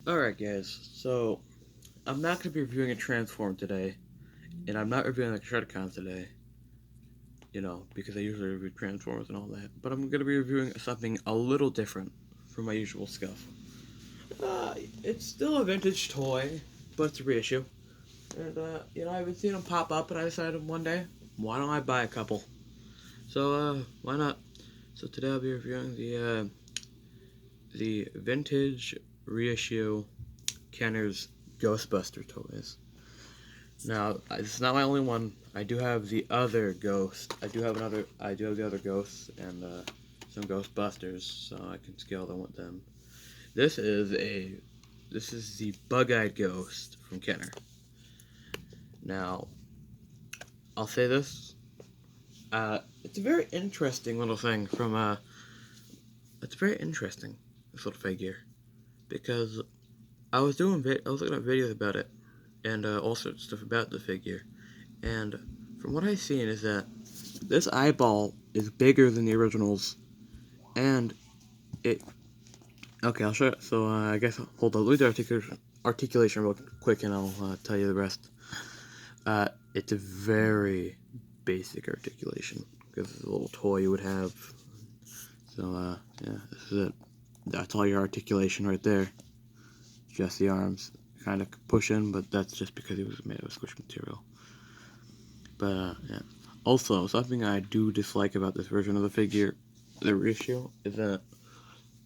Alright guys, so I'm not going to be reviewing a Transform today, and I'm not reviewing a Shredcon today, because I usually review Transformers and all that, but I'm going to be reviewing something a little different from my usual stuff. It's still a vintage toy, but it's a reissue, and I've been seeing them pop up, and I decided one day, why don't I buy a couple? So, why not? So today I'll be reviewing the vintage reissue Kenner's Ghostbuster toys. Now, this is not my only one. I do have the other Ghost. I do have the other Ghosts and some Ghostbusters, so I can scale them with them. This is the Bug-Eyed Ghost from Kenner. Now, I'll say this. It's a very interesting little thing from It's very interesting, this little figure, because I was looking at videos about it, and all sorts of stuff about the figure, and from what I've seen is that this eyeball is bigger than the originals, and okay, I'll show it. So I guess hold on, let me do articulation real quick, and I'll tell you the rest. It's a very basic articulation because it's a little toy you would have. So yeah, this is it. That's all your articulation right there. Just the arms kind of push in, but that's just because it was made of squish material. But yeah. Also, something I do dislike about this version of the figure, the reissue, is that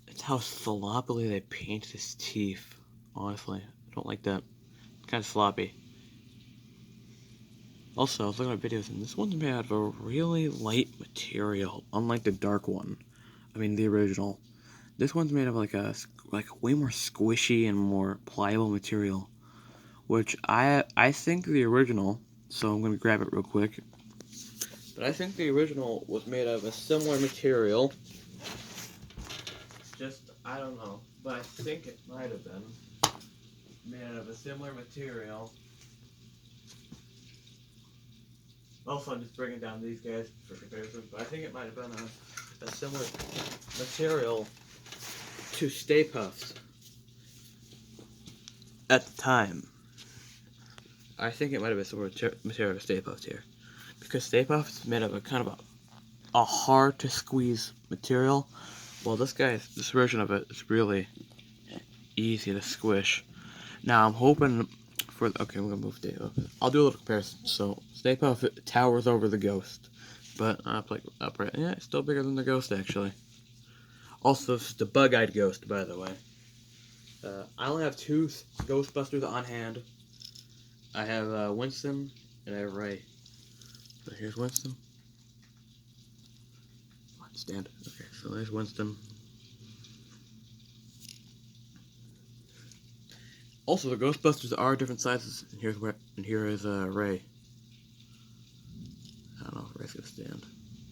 it's how sloppily they paint his teeth. Honestly, I don't like that. It's kind of sloppy. Also, I was looking at videos, and this one's made out of a really light material, unlike the dark one. I mean, the original. This one's made of like way more squishy and more pliable material, which I think the original. So I'm gonna grab it real quick. But I think the original was made of a similar material. I don't know, but I think it might have been made out of a similar material. Also, I'm just bringing down these guys for comparison, but I think it might have been a similar material to Stay Puffs at the time. I think it might have been similar material to Stay Puffs here, because Stay Puffs is made of a kind of a hard to squeeze material, while this version of it is really easy to squish. Now I'm hoping for okay, I'm gonna move Stay Puff. I'll do a little comparison. So Stay Puff towers over the Ghost, but upright, yeah, it's still bigger than the Ghost actually. Also, it's the Bug-Eyed Ghost, by the way. I only have 2 Ghostbusters on hand. I have Winston and I have Ray. So here's Winston. Stand. Okay, so there's Winston. Also, the Ghostbusters are different sizes. And here is Ray. I don't know if Ray's gonna stand.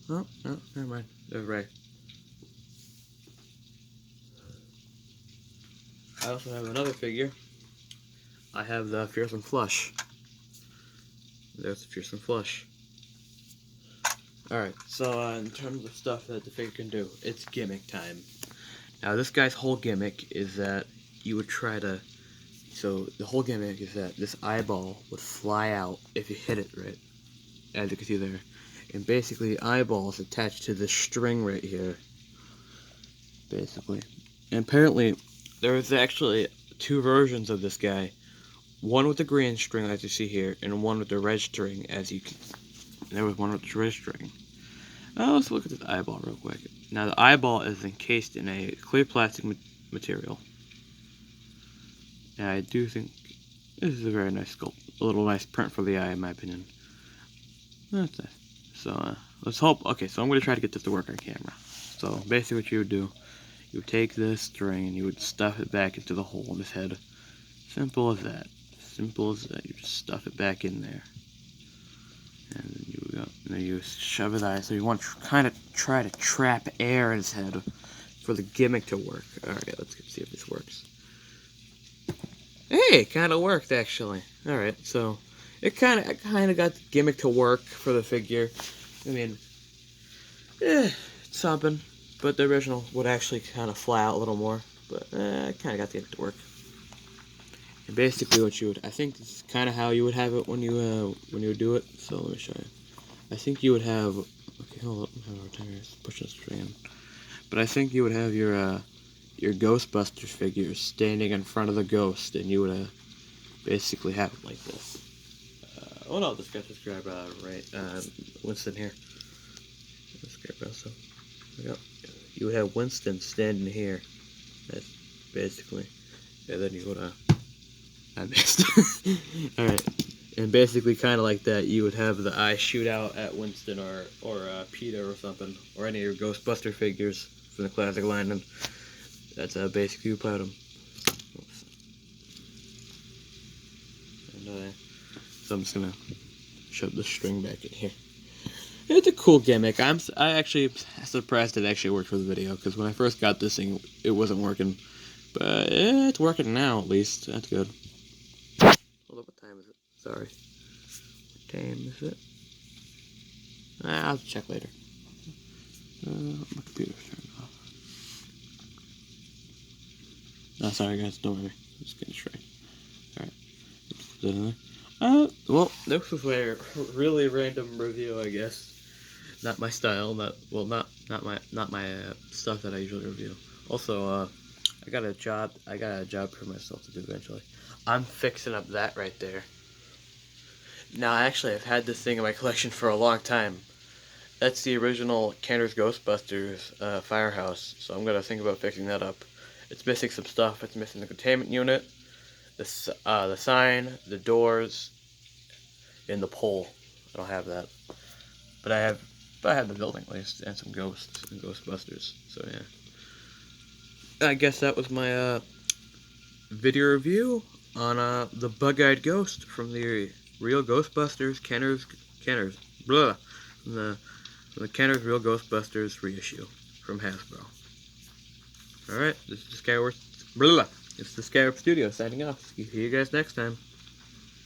Oh, no, never mind. There's Ray. I also have another figure. I have the Fearsome Flush. There's the Fearsome Flush. Alright, so in terms of stuff that the figure can do, it's gimmick time. Now, this guy's whole gimmick is that you would try to... So, the whole gimmick is that this eyeball would fly out if you hit it right, as you can see there. And basically, the eyeball is attached to this string right here, basically. And apparently, there is actually 2 versions of this guy. One with the green string, as you see here, and one with the red string, as you can... There was one with the red string. Let's look at this eyeball real quick. Now, the eyeball is encased in a clear plastic material. And I do think this is a very nice sculpt. A little nice print for the eye, in my opinion. That's nice. So, let's hope... Okay, so I'm going to try to get this to work on camera. So, basically what you would do, you would take this string and you would stuff it back into the hole in his head. Simple as that. Simple as that. You just stuff it back in there. And then you shove his eye. So you want to kind of try to trap air in his head for the gimmick to work. Alright, let's see if this works. Hey, it kind of worked actually. Alright, so it kind of got the gimmick to work for the figure. I mean, it's something. But the original would actually kind of fly out a little more. But I kind of got the gimmick to work. And basically what you would, I think this is kind of how you would have it when you would do it. So let me show you. I think you would have, okay, hold up, I'm having a hard time here, pushing this string in. But I think you would have your Ghostbusters figures standing in front of the ghost, and you would basically have it like this. Oh no, this guy just grab Winston here. Let's grab also. Yep. You would have Winston standing here. That's basically, and then you would I missed. All right, and basically kind of like that, you would have the eye shoot out at Winston or Peter or something, or any of your Ghostbuster figures from the classic line, and that's basically about them. Oops. And so I'm just gonna shove the string back in here. It's a cool gimmick. I actually surprised it actually worked for the video, because when I first got this thing, it wasn't working, but it's working now at least. That's good. Hold up, what time is it? Sorry. What time is it? I'll check later. My computer's turned off. Oh, sorry guys, don't worry. I'm just getting straight. Alright. Put that in there. Well, this was a really random review, I guess. Not my style, not my stuff that I usually review. Also, I got a job for myself to do eventually. I'm fixing up that right there. Now, actually, I've had this thing in my collection for a long time. That's the original Cantor's Ghostbusters firehouse, so I'm gonna think about fixing that up. It's missing some stuff. It's missing the containment unit, the sign, the doors, and the pole. I don't have that, but I have the building at least, and some ghosts and Ghostbusters. So yeah, I guess that was my video review on the bug-eyed ghost from the Real Ghostbusters Kenner's blah from the Kenner's Real Ghostbusters reissue from Hasbro. All right, this is the Skyward. Blah. It's the Skyward Studio signing off. See you guys next time.